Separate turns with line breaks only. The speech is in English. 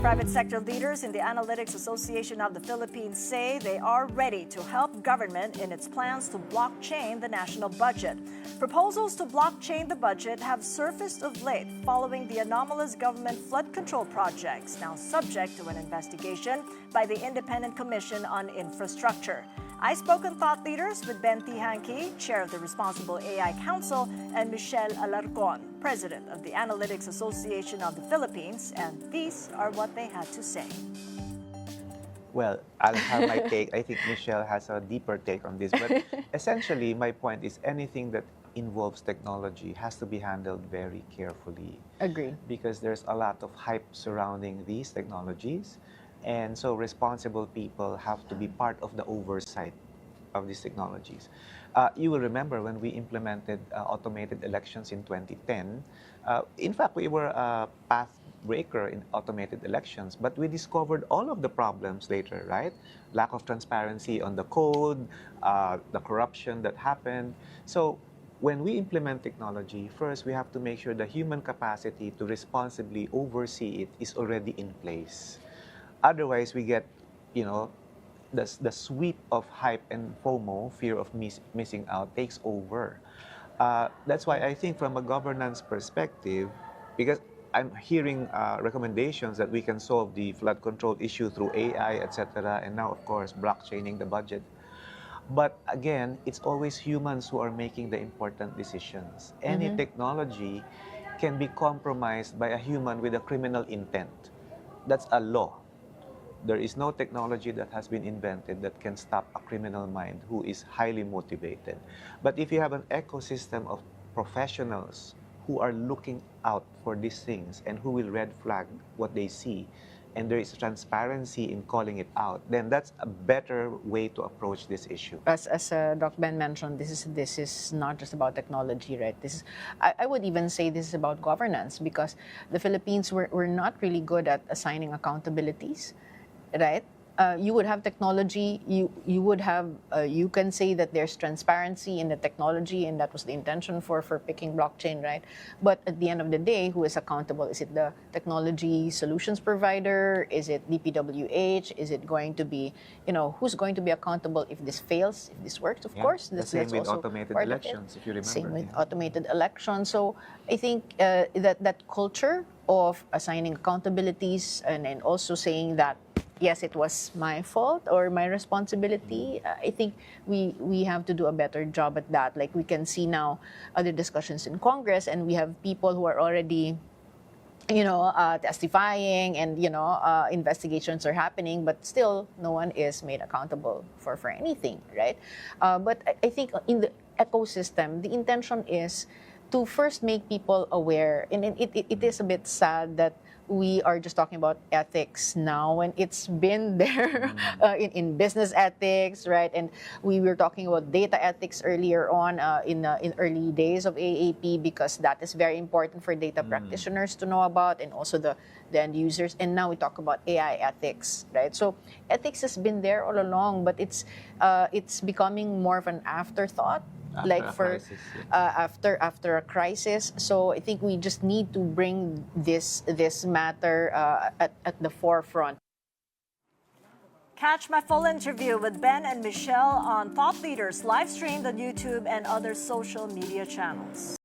Private sector leaders in the Analytics Association of the Philippines say they are ready to help government in its plans to blockchain the national budget. Proposals to blockchain the budget have surfaced of late following the anomalous government flood control projects, now subject to an investigation by the Independent Commission on Infrastructure. Outspoken thought leaders with Ben Teehankee, chair of the Responsible AI Council, and Michelle Alarcon, president of the Analytics Association of the Philippines, and these are what they had to say.
Well, I'll have my take. I think Michelle has a deeper take on this. But essentially, my point is anything that involves technology has to be handled very carefully.
Agreed.
Because there's a lot of hype surrounding these technologies. And so responsible people have to be part of the oversight of these technologies. You will remember when we implemented automated elections in 2010. In fact, we were a path breaker in automated elections, but we discovered all of the problems later, right? Lack of transparency on the code, the corruption that happened. So when we implement technology, first we have to make sure the human capacity to responsibly oversee it is already in place. Otherwise, we get, the sweep of hype and FOMO, fear of missing out, takes over. That's why I think from a governance perspective, because I'm hearing recommendations that we can solve the flood control issue through AI, etc., and now, of course, blockchaining the budget. But again, it's always humans who are making the important decisions. Any technology can be compromised by a human with a criminal intent. That's a law. There is no technology that has been invented that can stop a criminal mind who is highly motivated. But if you have an ecosystem of professionals who are looking out for these things and who will red flag what they see, and there is transparency in calling it out, then that's a better way to approach this issue.
As Dr. Ben mentioned, this is not just about technology, right? I would even say this is about governance, because the Philippines we're not really good at assigning accountabilities. Right? You would have technology, you would have, you can say that there's transparency in the technology, and that was the intention for picking blockchain, right? But at the end of the day, who is accountable? Is it the technology solutions provider? Is it DPWH? Is it going to be, who's going to be accountable if this fails, if this works? Of course.
The same with automated elections, if you remember.
Same with automated elections. So I think that culture of assigning accountabilities and also saying that, yes, it was my fault or my responsibility. I think we have to do a better job at that. Like we can see now other discussions in Congress, and we have people who are already, testifying, and investigations are happening, but still no one is made accountable for anything, right? But I think in the ecosystem, the intention is to first make people aware, and it is a bit sad that we are just talking about ethics now, and it's been there in business ethics, right? And we were talking about data ethics earlier on in early days of AAP, because that is very important for data practitioners to know about, and also the end users. And now we talk about AI ethics, right? So ethics has been there all along, but it's becoming more of an afterthought. After a crisis. So I think we just need to bring this matter at the forefront.
Catch my full interview with Ben and Michelle on Thought Leaders, live streamed on YouTube and other social media channels.